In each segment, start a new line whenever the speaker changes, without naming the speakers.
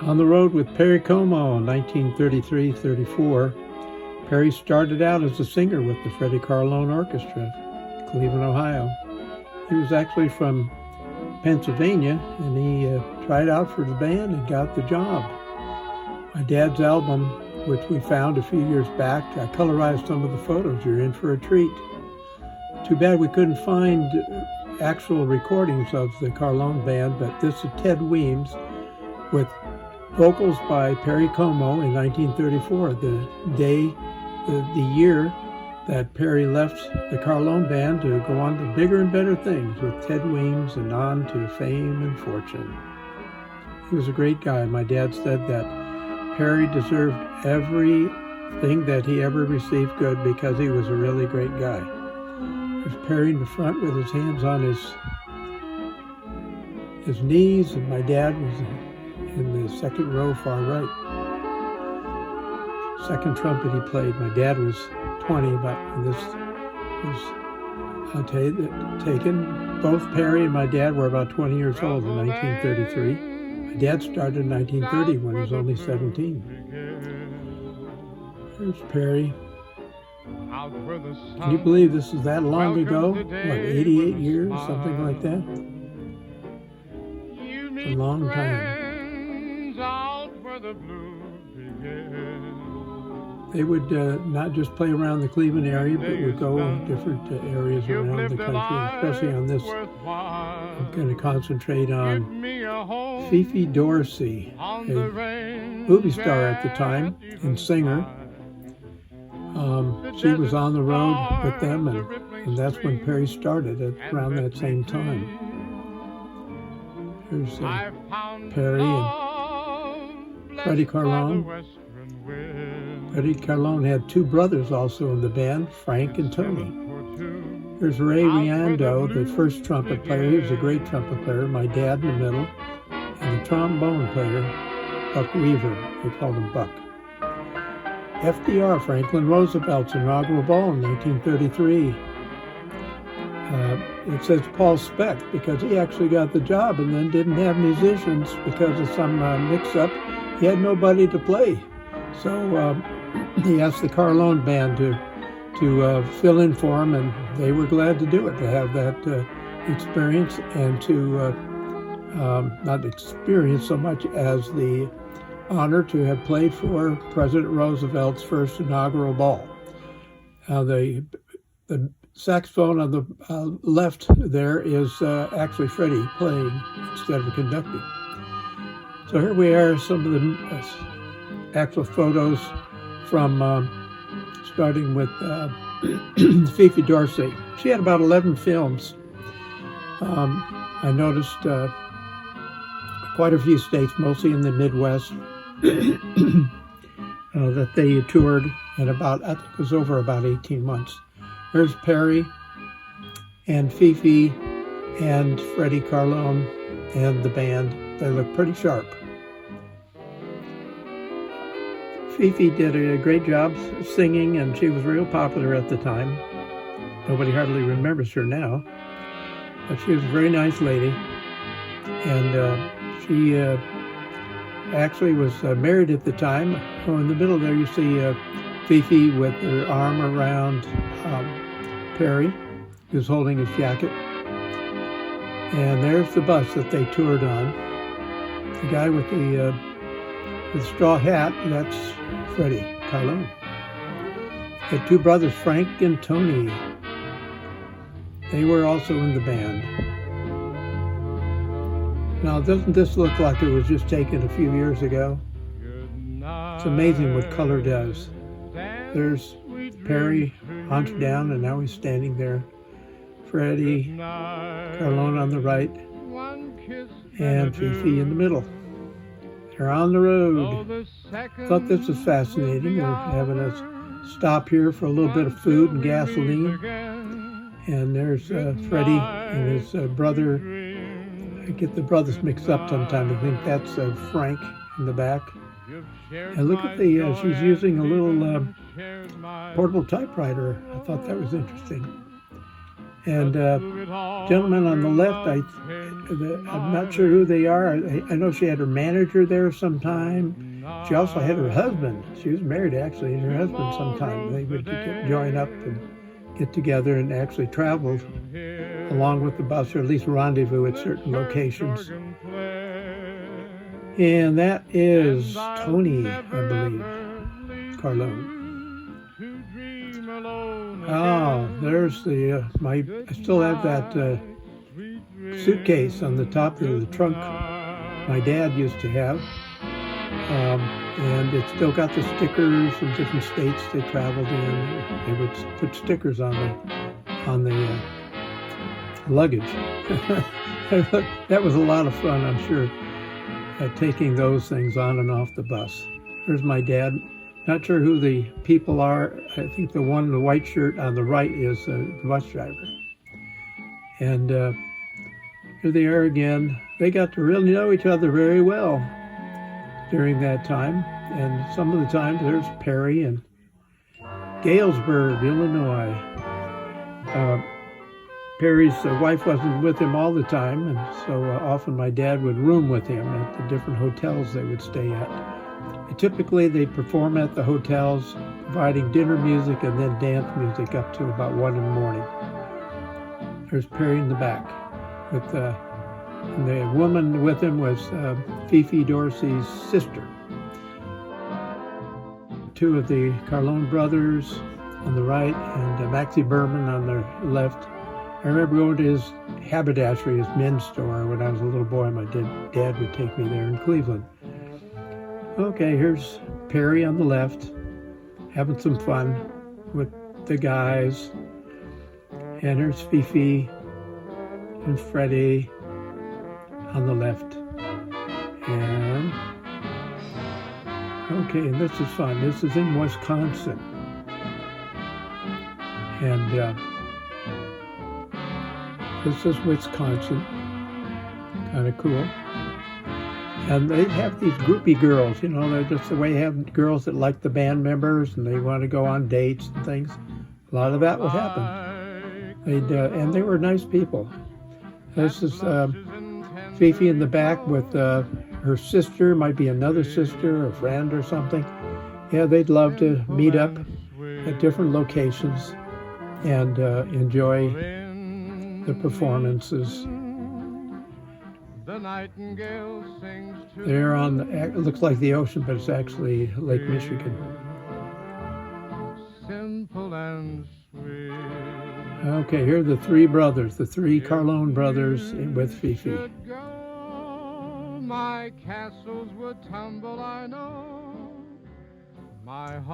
On the road with Perry Como in 1933-34. Perry started out as a singer with the Freddie Carlone Orchestra, Cleveland, Ohio. He was actually from Pennsylvania, and he tried out for the band and got the job. My dad's album, which we found a few years back, I colorized some of the photos. You're in for a treat. Too bad we couldn't find actual recordings of the Carlone band, but this is Ted Weems with vocals by Perry Como in 1934, the year that Perry left the Carlone band to go on to bigger and better things with Ted Weems and on to fame and fortune. He was a great guy. My dad said that Perry deserved everything that he ever received good because he was a really great guy. There's Perry in the front with his hands on his knees, and my dad was in the second row, far right. Second trumpet he played. My dad was 20 about when this was taken. Both Perry and my dad were about 20 years old in 1933. My dad started in 1930 when he was only 17. Here's Perry. Can you believe this is that long ago? What, 88 years, something like that? It's a long time. They would not just play around the Cleveland area, but would go in different areas around the country, especially on this. I'm going to concentrate on Fifi Dorsey, a movie star at the time and singer. She was on the road with them, and that's when Perry started at around that same time. Here's Perry and Freddie Carlone. Freddie Carlone had two brothers also in the band, Frank and Tony. Here's Ray Riando, the first trumpet player. He was a great trumpet player. My dad in the middle. And the trombone player, Buck Weaver. They called him Buck. FDR, Franklin Roosevelt's inaugural ball in 1933. It says Paul Speck because he actually got the job and then didn't have musicians because of some mix-up. He had nobody to play. So he asked the Carlone band to fill in for him, and they were glad to do it, to have that experience and to not experience so much as the honor to have played for President Roosevelt's first inaugural ball. The saxophone on the left there is actually Freddie playing instead of conducting. So here we are, some of the actual photos from starting with Fifi Dorsey. She had about 11 films. I noticed quite a few states, mostly in the Midwest, that they toured in about, I think it was over about 18 months. There's Perry and Fifi and Freddie Carlone and the band. They look pretty sharp. Fifi did a great job singing, and she was real popular at the time. Nobody hardly remembers her now, but she was a very nice lady, and she actually was married at the time. Oh, in the middle there you see Fifi with her arm around Perry, who's holding his jacket, and there's the bus that they toured on. The guy with the straw hat, that's Freddie Carlone. Had two brothers, Frank and Tony. They were also in the band. Now, doesn't this look like it was just taken a few years ago? It's amazing what color does. There's Perry hunched down, and now he's standing there. Freddie Carlone on the right, and Fifi in the middle. They're on the road. Thought this was fascinating. We're having a stop here for a little bit of food and gasoline. And there's Freddie and his brother. I get the brothers mixed up sometimes. I think that's Frank in the back. And look at the, she's using a little portable typewriter. I thought that was interesting. And gentleman on the left, I'm not sure who they are. I know she had her manager there sometime. She also had her husband. She was married, actually, and her husband sometime. They would join up and get together and actually travel along with the bus, or at least rendezvous at certain locations. And that is Tony, I believe, Carlone. Oh, there's the, I still have that suitcase on the top of the trunk my dad used to have. And it's still got the stickers from different states they traveled in. They would put stickers on the luggage. That was a lot of fun, I'm sure, taking those things on and off the bus. Here's my dad. Not sure who the people are. I think the one in the white shirt on the right is the bus driver. And here they are again. They got to really know each other very well during that time. And some of the times there's Perry in Galesburg, Illinois. Perry's wife wasn't with him all the time, and so often my dad would room with him at the different hotels they would stay at. Typically, they perform at the hotels, providing dinner music and then dance music up to about 1 in the morning. There's Perry in the back. And the woman with him was Fifi Dorsey's sister. Two of the Carlone brothers on the right and Maxie Berman on the left. I remember going to his haberdashery, his men's store, when I was a little boy. My dad would take me there in Cleveland. Okay, here's Perry on the left, having some fun with the guys. And here's Fifi and Freddie on the left. And, okay, and this is fun. This is in Wisconsin. And this is Wisconsin. Kind of cool. And they have these groupie girls, you know, they're just the way you have girls that like the band members and they want to go on dates and things. A lot of that would happen. And they were nice people. This is Fifi in the back with her sister, might be another sister, a friend or something. Yeah, they'd love to meet up at different locations and enjoy the performances. They're on, it looks like the ocean, but it's actually Lake Michigan. Simple and sweet. Okay, here are the three brothers, the three Carlone brothers with Fifi. My castles would tumble, I know.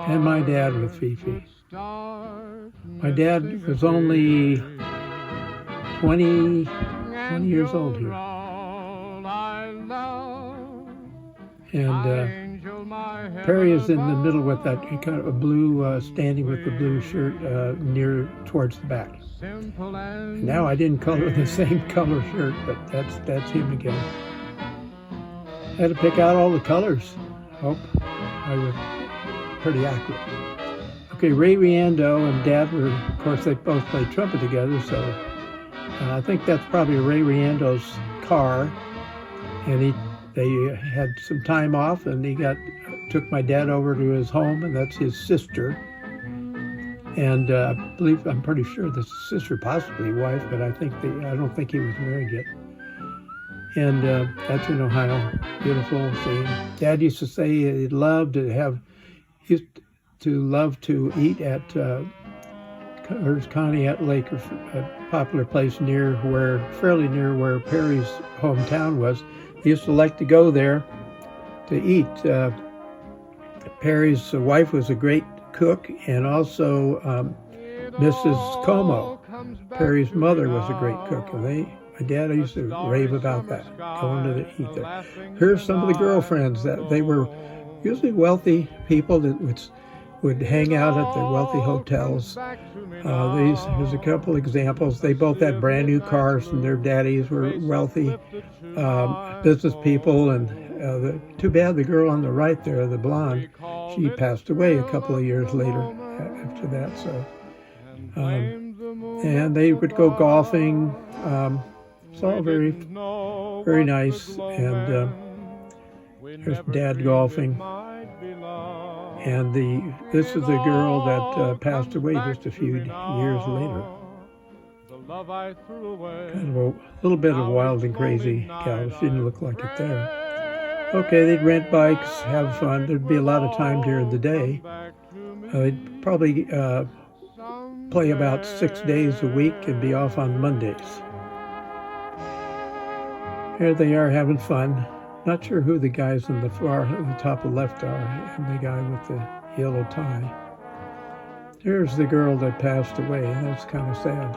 And my dad with Fifi. My dad was only 20 years old here. And Perry is in the middle with that kind of a blue, standing with the blue shirt near towards the back. And now I didn't color the same color shirt, but that's him again. I had to pick out all the colors. Hope I was pretty accurate. Okay, Ray Riando and Dad were, of course, they both played trumpet together, so I think that's probably Ray Riando's car, and they had some time off, and he took my dad over to his home, and that's his sister. And I'm pretty sure this is sister, possibly wife, but I don't think he was married yet. And that's in Ohio. Beautiful scene. Dad used to say he'd love to eat at Conneaut Lake, a popular place fairly near where Perry's hometown was. He used to like to go there to eat. Perry's wife was a great cook, and also Mrs. Como, Perry's mother, was a great cook. And my dad used to rave about that, going to eat there. Here's some of the girlfriends that they were usually wealthy people that would hang out at their wealthy hotels. Here's a couple examples. They both had brand new cars, and their daddies were wealthy business people. And too bad the girl on the right there, the blonde, she passed away a couple of years later after that. So, and they would go golfing. It's all very, very nice. And there's Dad golfing. And this is the girl that passed away just a few years later. Kind of a little bit of wild and crazy gal. She didn't look like it there. Okay, they'd rent bikes, have fun. There'd be a lot of time during the day. They'd probably play about 6 days a week and be off on Mondays. Here they are having fun. Not sure who the guys on the top left are, and the guy with the yellow tie. Here's the girl that passed away. That's kind of sad.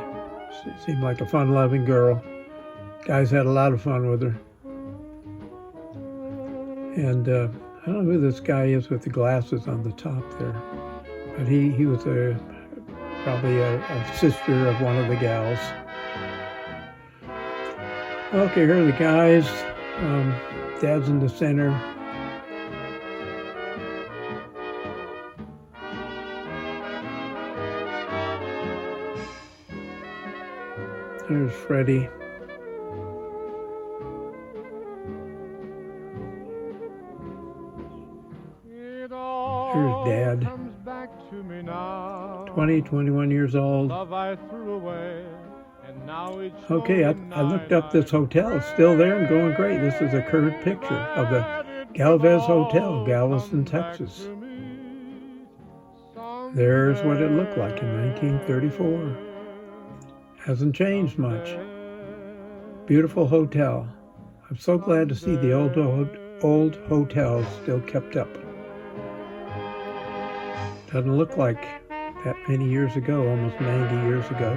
She seemed like a fun-loving girl. Guys had a lot of fun with her. And I don't know who this guy is with the glasses on the top there, but he was probably a sister of one of the gals. Okay, here are the guys. Dad's in the center. There's Freddie. Here's Dad. 21 years old. Okay, I looked up this hotel. It's still there and going great. This is a current picture of the Galvez Hotel, Galveston, Texas. There's what it looked like in 1934. Hasn't changed much. Beautiful hotel. I'm so glad to see the old hotels still kept up. Doesn't look like that many years ago, almost 90 years ago.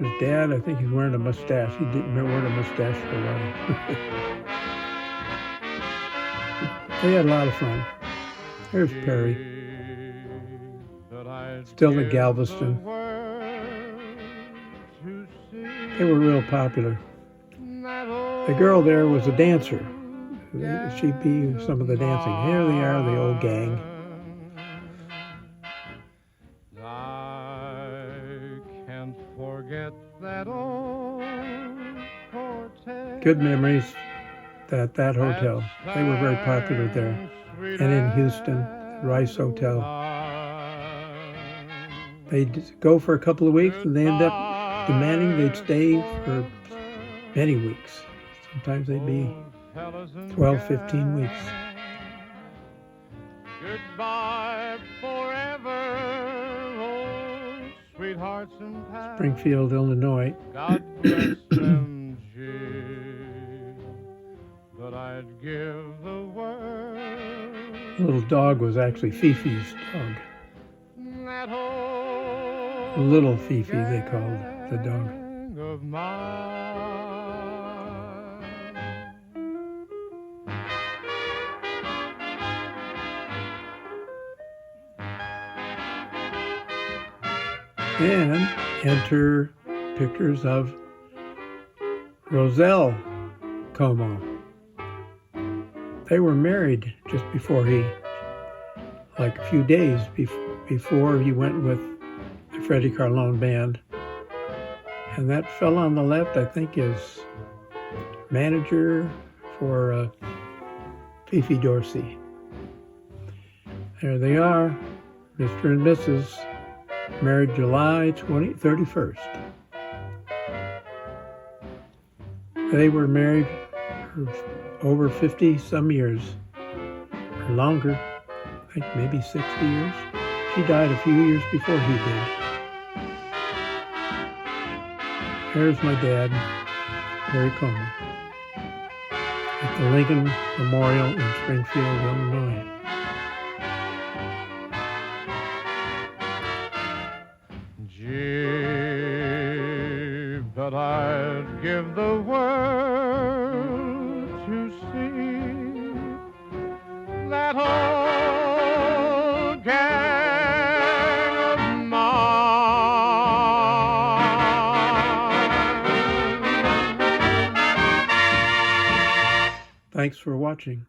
There's Dad. I think he's wearing a mustache. He didn't wear a mustache for a while. They had a lot of fun. There's Perry. Still in Galveston. They were real popular. The girl there was a dancer. She'd be some of the dancing. Here they are, the old gang. Good memories at that hotel. They were very popular there. And in Houston, Rice Hotel. They'd go for a couple of weeks and they end up demanding they'd stay for many weeks. Sometimes they'd be 12, 15 weeks. Goodbye forever, old sweethearts and pals. Springfield, Illinois. God bless them, but I'd give the world. The little dog was actually Fifi's dog. Little Fifi, they called the dog. And enter pictures of Roselle Como. They were married just before like a few days before he went with the Freddie Carlone Band. And that fellow on the left, I think, is manager for Fifi Dorsey. There they are, Mr. and Mrs., married July 31st. They were married for over 50 some years, or longer, I think maybe 60 years. She died a few years before he did. Here's my dad, Perry Como, at the Lincoln Memorial in Springfield, Illinois. Gee, but I'd give the world to see that old gang of mine. Thanks for watching.